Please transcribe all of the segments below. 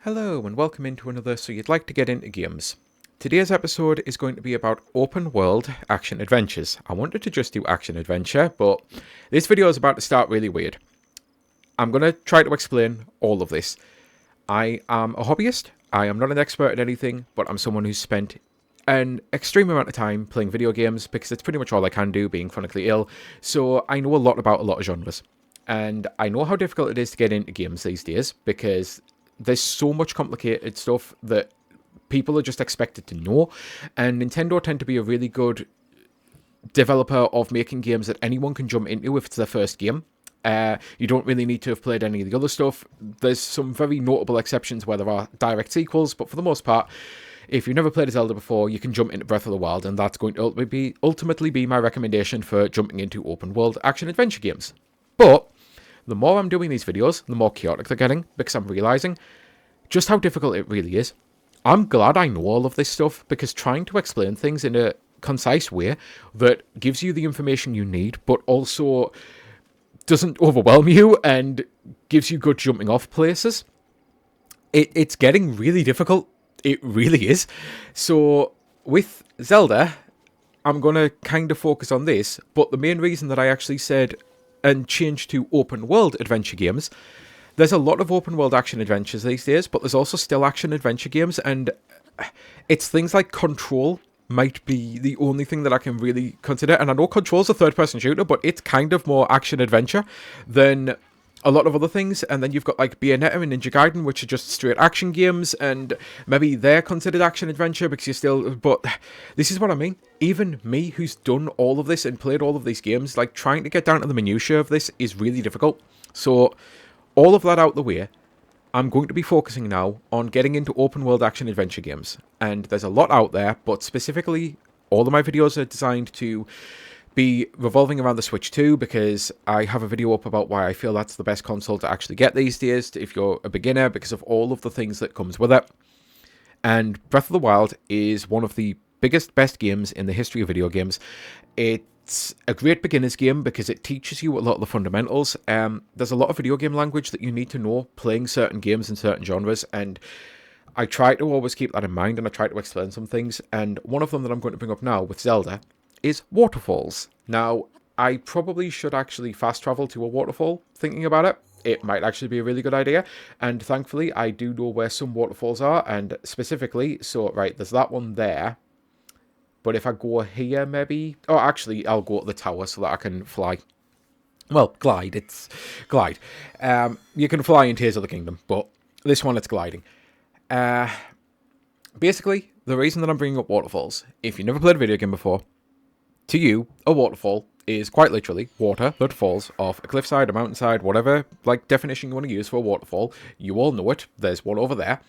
Hello and welcome into another So You'd Like to Get Into Games. Today's episode is going to be about open world action adventures. I wanted to just do action adventure, but this video is about to start really weird. I'm going to try to explain all of this. I am a hobbyist, I am not an expert at anything, but I'm someone who's spent an extreme amount of time playing video games because it's pretty much all I can do, being chronically ill, so I know a lot about a lot of genres. And I know how difficult it is to get into games these days because there's so much complicated stuff that people are just expected to know, and Nintendo tend to be a really good developer of making games that anyone can jump into if it's their first game. You don't really need to have played any of the other stuff. There's some very notable exceptions where there are direct sequels, but for the most part, if you've never played a Zelda before, you can jump into Breath of the Wild, and that's going to ultimately be my recommendation for jumping into open world action adventure games. But the more I'm doing these videos, the more chaotic they're getting, because I'm realizing just how difficult it really is. I'm glad I know all of this stuff, because trying to explain things in a concise way that gives you the information you need, but also doesn't overwhelm you and gives you good jumping off places, it's getting really difficult. It really is. So with Zelda, I'm going to kind of focus on this, but the main reason that I actually said and changed to open world adventure games, there's a lot of open world action adventures these days, but there's also still action adventure games, and it's things like Control might be the only thing that I can really consider. And I know Control's a third-person shooter, but it's kind of more action-adventure than a lot of other things. And then you've got like Bayonetta and Ninja Gaiden, which are just straight action games, and maybe they're considered action-adventure because you're still... But this is what I mean. Even me, who's done all of this and played all of these games, like trying to get down to the minutiae of this is really difficult. So all of that out the way, I'm going to be focusing now on getting into open world action adventure games. And there's a lot out there, but specifically all of my videos are designed to be revolving around the Switch 2, because I have a video up about why I feel that's the best console to actually get these days if you're a beginner, because of all of the things that comes with it. And Breath of the Wild is one of the best games in the history of video games. It's a great beginner's game because it teaches you a lot of the fundamentals. There's a lot of video game language that you need to know playing certain games in certain genres, and I try to always keep that in mind, and I try to explain some things. And one of them that I'm going to bring up now with Zelda is waterfalls. Now, I probably should actually fast travel to a waterfall, thinking about it. It might actually be a really good idea, and thankfully I do know where some waterfalls are, and specifically, so right, there's that one there. But if I go here, maybe... Oh, actually, I'll go to the tower so that I can fly. Well, glide. It's glide. You can fly in Tears of the Kingdom, but this one, it's gliding. Basically, the reason that I'm bringing up waterfalls, if you've never played a video game before, to you, a waterfall is quite literally water that falls off a cliffside, a mountainside, whatever like definition you want to use for a waterfall. You all know it. There's one over there.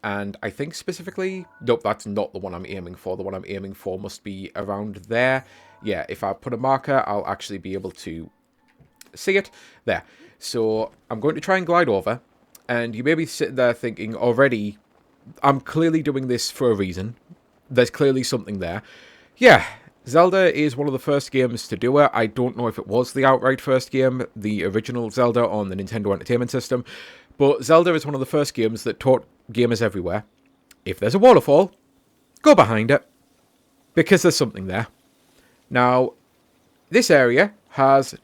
And I think specifically... Nope, that's not the one I'm aiming for. The one I'm aiming for must be around there. Yeah, if I put a marker, I'll actually be able to see it. There. So I'm going to try and glide over. And you may be sitting there thinking, already, I'm clearly doing this for a reason. There's clearly something there. Yeah, Zelda is one of the first games to do it. I don't know if it was the outright first game, the original Zelda on the Nintendo Entertainment System. But Zelda is one of the first games that taught gamers everywhere, if there's a waterfall, go behind it, because there's something there. Now, this area has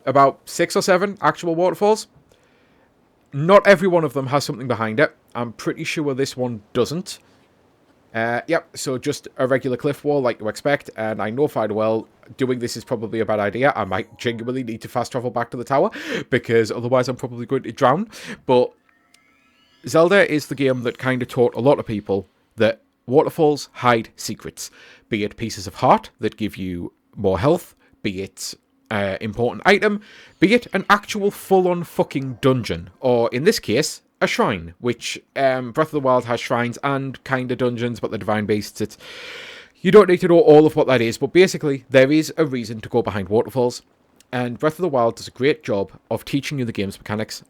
about 6 or 7 actual waterfalls. Not every one of them has something behind it. I'm pretty sure this one doesn't. Yep, so just a regular cliff wall like you expect, and I know fine well doing this is probably a bad idea. I might genuinely need to fast travel back to the tower, because otherwise I'm probably going to drown. But Zelda is the game that kind of taught a lot of people that waterfalls hide secrets, be it pieces of heart that give you more health, be it important item, be it an actual full-on fucking dungeon, or in this case, a shrine, which Breath of the Wild has shrines and kind of dungeons, but the Divine Beasts, you don't need to know all of what that is, but basically, there is a reason to go behind waterfalls, and Breath of the Wild does a great job of teaching you the game's mechanics.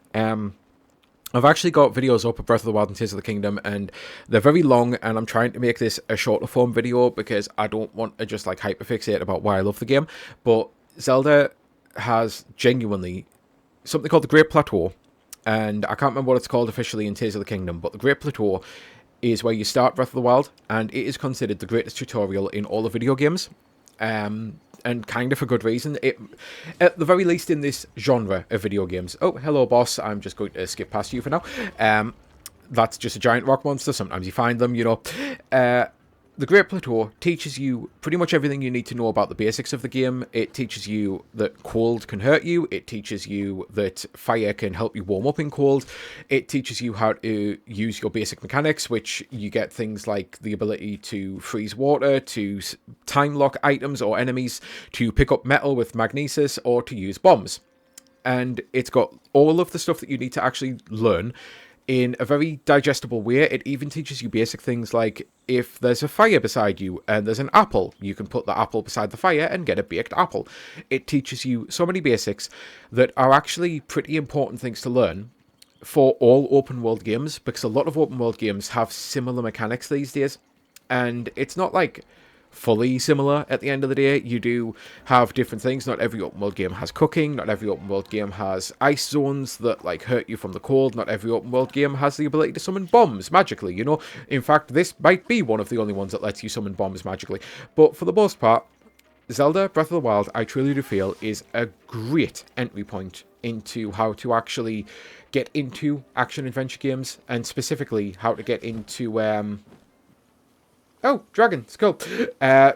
I've actually got videos up of Breath of the Wild and Tears of the Kingdom, and they're very long, and I'm trying to make this a shorter form video because I don't want to just like hyperfixate about why I love the game, but Zelda has genuinely something called the Great Plateau, and I can't remember what it's called officially in Tears of the Kingdom, but the Great Plateau is where you start Breath of the Wild, and it is considered the greatest tutorial in all the video games, and kind of for good reason. It, at the very least in this genre of video games. Oh, hello boss, I'm just going to skip past you for now. That's just a giant rock monster, sometimes you find them, you know. The Great Plateau teaches you pretty much everything you need to know about the basics of the game. It teaches you that cold can hurt you. It teaches you that fire can help you warm up in cold. It teaches you how to use your basic mechanics, which you get things like the ability to freeze water, to time lock items or enemies, to pick up metal with magnesis, or to use bombs. And it's got all of the stuff that you need to actually learn in a very digestible way. It even teaches you basic things like if there's a fire beside you and there's an apple, you can put the apple beside the fire and get a baked apple. It teaches you so many basics that are actually pretty important things to learn for all open world games, because a lot of open world games have similar mechanics these days. And it's not like fully similar at the end of the day. You do have different things. Not every open world game has cooking. Not every open world game has ice zones that like hurt you from the cold. Not every open world game has the ability to summon bombs magically, you know. In fact, this might be one of the only ones that lets you summon bombs magically. But for the most part, Zelda Breath of the Wild, I truly do feel, is a great entry point into how to actually get into action adventure games, and specifically how to get into oh, dragon. It's cool.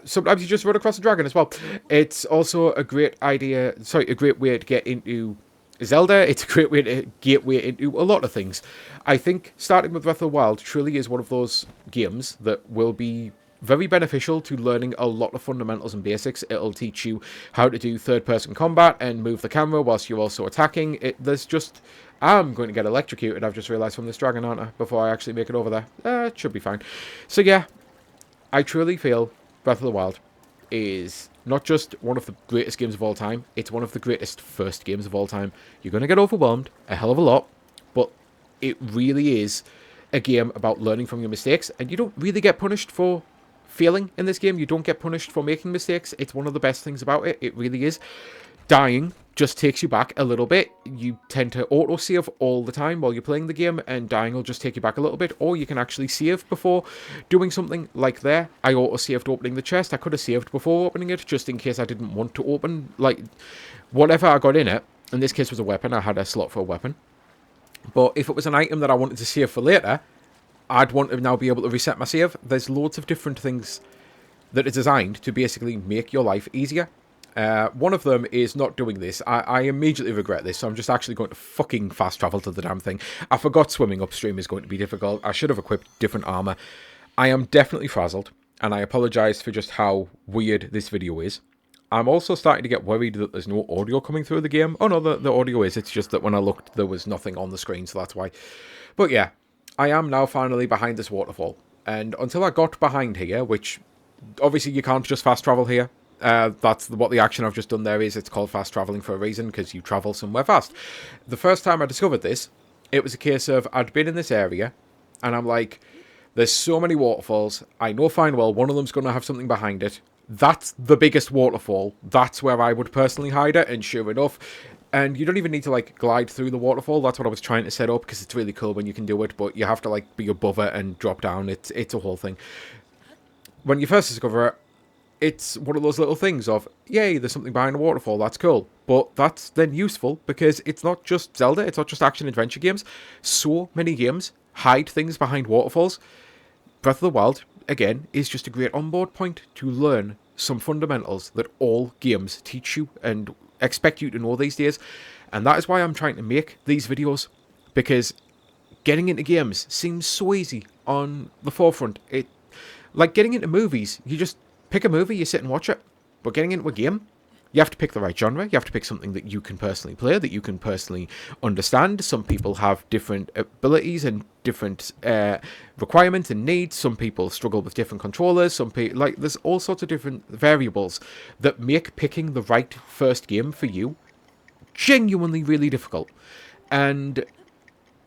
Sometimes you just run across a dragon as well. It's also a great idea. Sorry, a great way to get into Zelda. It's a great way to gateway into a lot of things. I think starting with Breath of the Wild truly is one of those games that will be very beneficial to learning a lot of fundamentals and basics. It'll teach you how to do third-person combat and move the camera whilst you're also attacking. There's just... I'm going to get electrocuted, I've just realised, from this dragon, aren't I? Before I actually make it over there. It should be fine. So yeah, I truly feel Breath of the Wild is not just one of the greatest games of all time, it's one of the greatest first games of all time. You're going to get overwhelmed a hell of a lot, but it really is a game about learning from your mistakes, and you don't really get punished for failing in this game. You don't get punished for making mistakes. It's one of the best things about it. It really is. Dying just takes you back a little bit. You tend to auto-save all the time while you're playing the game, and dying will just take you back a little bit, or you can actually save before doing something like there. I auto-saved opening the chest. I could have saved before opening it, just in case I didn't want to open, like, whatever I got in it. In this case was a weapon. I had a slot for a weapon. But if it was an item that I wanted to save for later, I'd want to now be able to reset my save. There's loads of different things that are designed to basically make your life easier. One of them is not doing this. I immediately regret this, so I'm just actually going to fucking fast travel to the damn thing. I forgot swimming upstream is going to be difficult. I should have equipped different armor. I am definitely frazzled, and I apologize for just how weird this video is. I'm also starting to get worried that there's no audio coming through the game. Oh no, the audio is. It's just that when I looked, there was nothing on the screen, so that's why. But yeah, I am now finally behind this waterfall. And until I got behind here, which obviously you can't just fast travel here. That's what the action I've just done there is. It's called fast traveling for a reason, because you travel somewhere fast. The first time I discovered this, it was a case of I'd been in this area, and I'm like, there's so many waterfalls. I know fine well one of them's going to have something behind it. That's the biggest waterfall. That's where I would personally hide it, and sure enough. And you don't even need to, like, glide through the waterfall. That's what I was trying to set up, because it's really cool when you can do it, but you have to, like, be above it and drop down. It's a whole thing. When you first discover it, it's one of those little things of, yay, there's something behind a waterfall, that's cool. But that's then useful, because it's not just Zelda, it's not just action-adventure games. So many games hide things behind waterfalls. Breath of the Wild, again, is just a great onboard point to learn some fundamentals that all games teach you and expect you to know these days. And that is why I'm trying to make these videos, because getting into games seems so easy on the forefront. Like getting into movies, you just pick a movie, you sit and watch it. But getting into a game, you have to pick the right genre. You have to pick something that you can personally play, that you can personally understand. Some people have different abilities and different requirements and needs. Some people struggle with different controllers. Some people, like, there's all sorts of different variables that make picking the right first game for you genuinely really difficult. And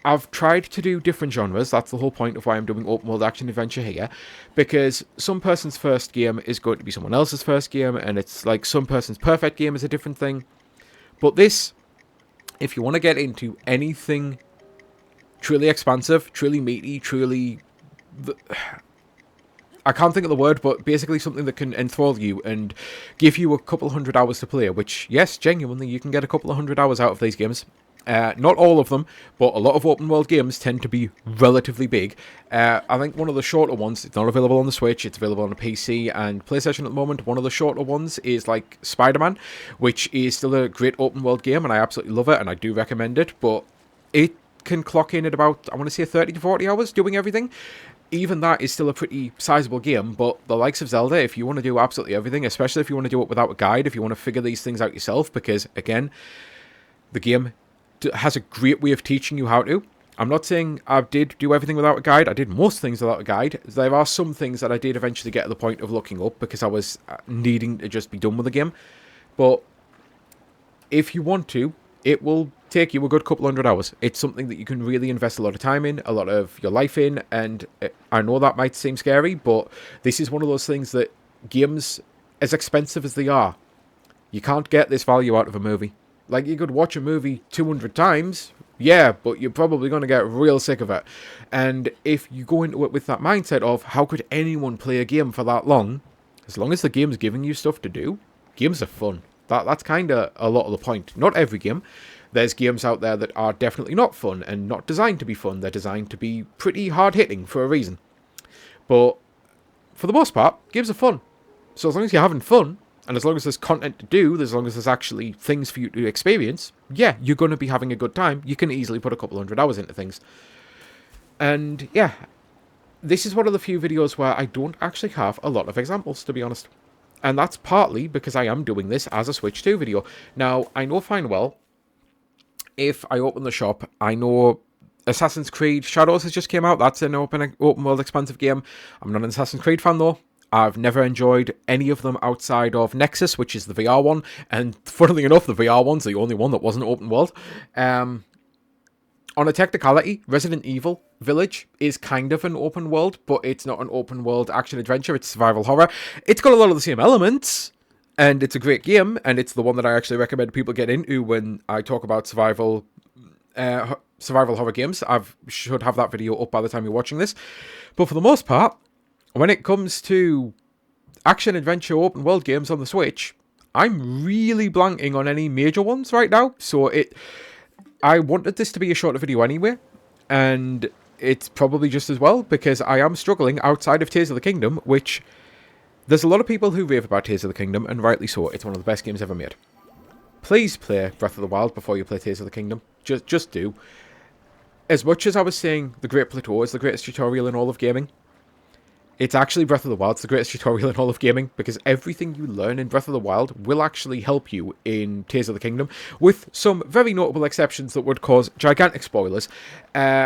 I've tried to do different genres. That's the whole point of why I'm doing open world action adventure here, because some person's first game is going to be someone else's first game, and it's like some person's perfect game is a different thing. But this, if you want to get into anything truly expansive, truly meaty, truly... I can't think of the word, but basically something that can enthrall you and give you a couple hundred hours to play, which, yes, genuinely, you can get a couple of hundred hours out of these games. Not all of them, but a lot of open world games tend to be relatively big. I think one of the shorter ones, it's not available on the Switch, it's available on the PC and PlayStation at the moment. One of the shorter ones is like Spider-Man, which is still a great open world game, and I absolutely love it, and I do recommend it, but it can clock in at about, I want to say 30 to 40 hours doing everything. Even that is still a pretty sizable game, but the likes of Zelda, if you want to do absolutely everything, especially if you want to do it without a guide, if you want to figure these things out yourself, because, again, the game has a great way of teaching you how to. I'm not saying I did do everything without a guide. I did most things without a guide. There are some things that I did eventually get to the point of looking up because I was needing to just be done with the game. But if you want to, it will take you a good couple hundred hours. It's something that you can really invest a lot of time in, a lot of your life in, and I know that might seem scary, but this is one of those things that games, as expensive as they are, you can't get this value out of a movie. Like, you could watch a movie 200 times, yeah, but you're probably going to get real sick of it. And if you go into it with that mindset of, how could anyone play a game for that long? As long as the game's giving you stuff to do, games are fun. That's kind of a lot of the point. Not every game. There's games out there that are definitely not fun and not designed to be fun. They're designed to be pretty hard-hitting for a reason. But for the most part, games are fun. So as long as you're having fun, and as long as there's content to do, as long as there's actually things for you to experience, yeah, you're going to be having a good time. You can easily put a couple hundred hours into things. And yeah, this is one of the few videos where I don't actually have a lot of examples, to be honest. And that's partly because I am doing this as a Switch 2 video. Now, I know fine well, if I open the shop, I know Assassin's Creed Shadows has just came out. That's an open world expansive game. I'm not an Assassin's Creed fan, though. I've never enjoyed any of them outside of Nexus, which is the VR one. And funnily enough, the VR one's the only one that wasn't open world. On a technicality, Resident Evil Village is kind of an open world, but it's not an open world action adventure. It's survival horror. It's got a lot of the same elements, and it's a great game, and it's the one that I actually recommend people get into when I talk about survival horror games. I should have that video up by the time you're watching this. But for the most part, when it comes to action-adventure open-world games on the Switch, I'm really blanking on any major ones right now. So I wanted this to be a shorter video anyway, and it's probably just as well, because I am struggling outside of Tears of the Kingdom, which there's a lot of people who rave about Tears of the Kingdom, and rightly so. It's one of the best games ever made. Please play Breath of the Wild before you play Tears of the Kingdom. Just do. As much as I was saying The Great Plateau is the greatest tutorial in all of gaming, it's actually Breath of the Wild's the greatest tutorial in all of gaming, because everything you learn in Breath of the Wild will actually help you in Tears of the Kingdom, with some very notable exceptions that would cause gigantic spoilers,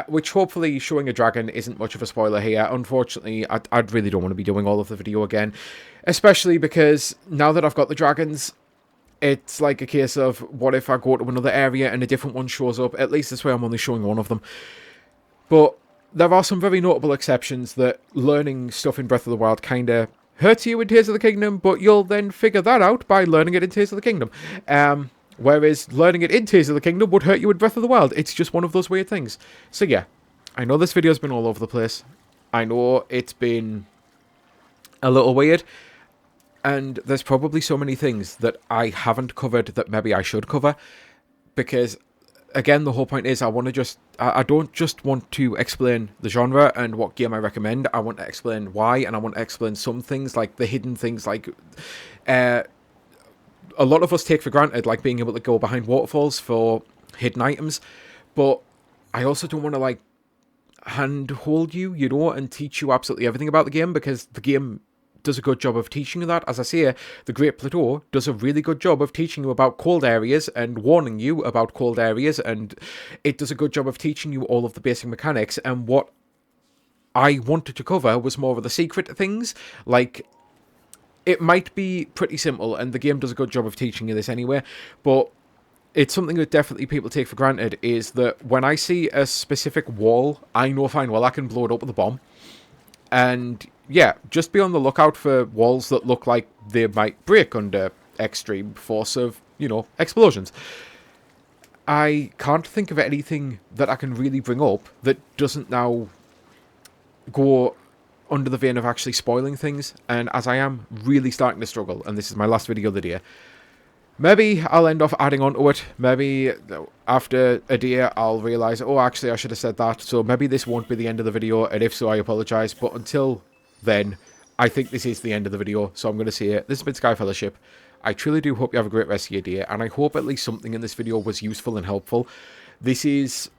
which hopefully showing a dragon isn't much of a spoiler here. Unfortunately, I really don't want to be doing all of the video again, especially because now that I've got the dragons, it's like a case of, what if I go to another area and a different one shows up? At least this way I'm only showing one of them. But there are some very notable exceptions that learning stuff in Breath of the Wild kind of hurts you in Tears of the Kingdom, but you'll then figure that out by learning it in Tears of the Kingdom. Whereas learning it in Tears of the Kingdom would hurt you in Breath of the Wild. It's just one of those weird things. So yeah, I know this video's been all over the place. I know it's been a little weird. And there's probably so many things that I haven't covered that maybe I should cover. Because, again, the whole point is I don't just want to explain the genre and what game I recommend. I want to explain why, and I want to explain some things, like the hidden things, like a lot of us take for granted, like being able to go behind waterfalls for hidden items. But I also don't want to, like, handhold you, and teach you absolutely everything about the game, because the game does a good job of teaching you that. As I say, The Great Plateau does a really good job of teaching you about cold areas and warning you about cold areas, and it does a good job of teaching you all of the basic mechanics. And what I wanted to cover was more of the secret things. Like, it might be pretty simple, and the game does a good job of teaching you this anyway, but it's something that definitely people take for granted, is that when I see a specific wall, I know fine well I can blow it up with a bomb. And yeah, just be on the lookout for walls that look like they might break under extreme force of, explosions. I can't think of anything that I can really bring up that doesn't now go under the vein of actually spoiling things. And as I am really starting to struggle, and this is my last video of the day, maybe I'll end up adding on to it. Maybe after a day I'll realise, oh, actually I should have said that. So maybe this won't be the end of the video, and if so, I apologise. But until then, I think this is the end of the video. So I'm going to say this has been Sky Fellowship. I truly do hope you have a great rest of your day, and I hope at least something in this video was useful and helpful. This is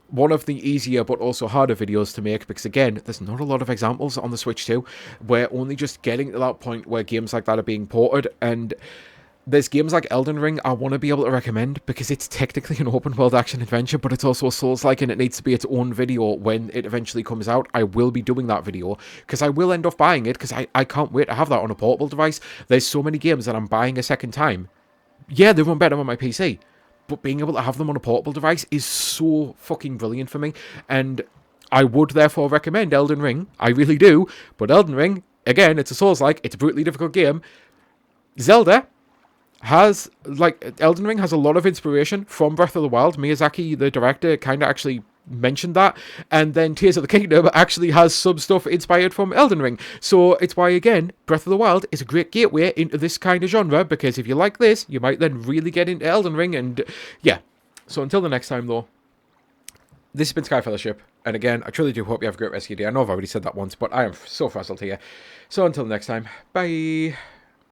one of the easier but also harder videos to make because, again, there's not a lot of examples on the Switch 2. We're only just getting to that point where games like that are being ported, and there's games like Elden Ring I want to be able to recommend because it's technically an open world action adventure, but it's also Souls-like, and it needs to be its own video when it eventually comes out. I will be doing that video because I will end up buying it because I can't wait to have that on a portable device. There's so many games that I'm buying a second time. Yeah, they run better on my PC, but being able to have them on a portable device is so fucking brilliant for me, and I would therefore recommend Elden Ring. I really do, but Elden Ring, again, it's a Souls-like, it's a brutally difficult game. Zelda has, like, Elden Ring has a lot of inspiration from Breath of the Wild. Miyazaki, the director, kind of actually mentioned that, and then Tears of the Kingdom actually has some stuff inspired from Elden Ring. So it's why, again, Breath of the Wild is a great gateway into this kind of genre, because if you like this, you might then really get into Elden Ring. And yeah, so until the next time though, this has been Sky Fellowship, and again, I truly do hope you have a great rest of your day. I know I've already said that once, but I am so frazzled here. So until next time, bye.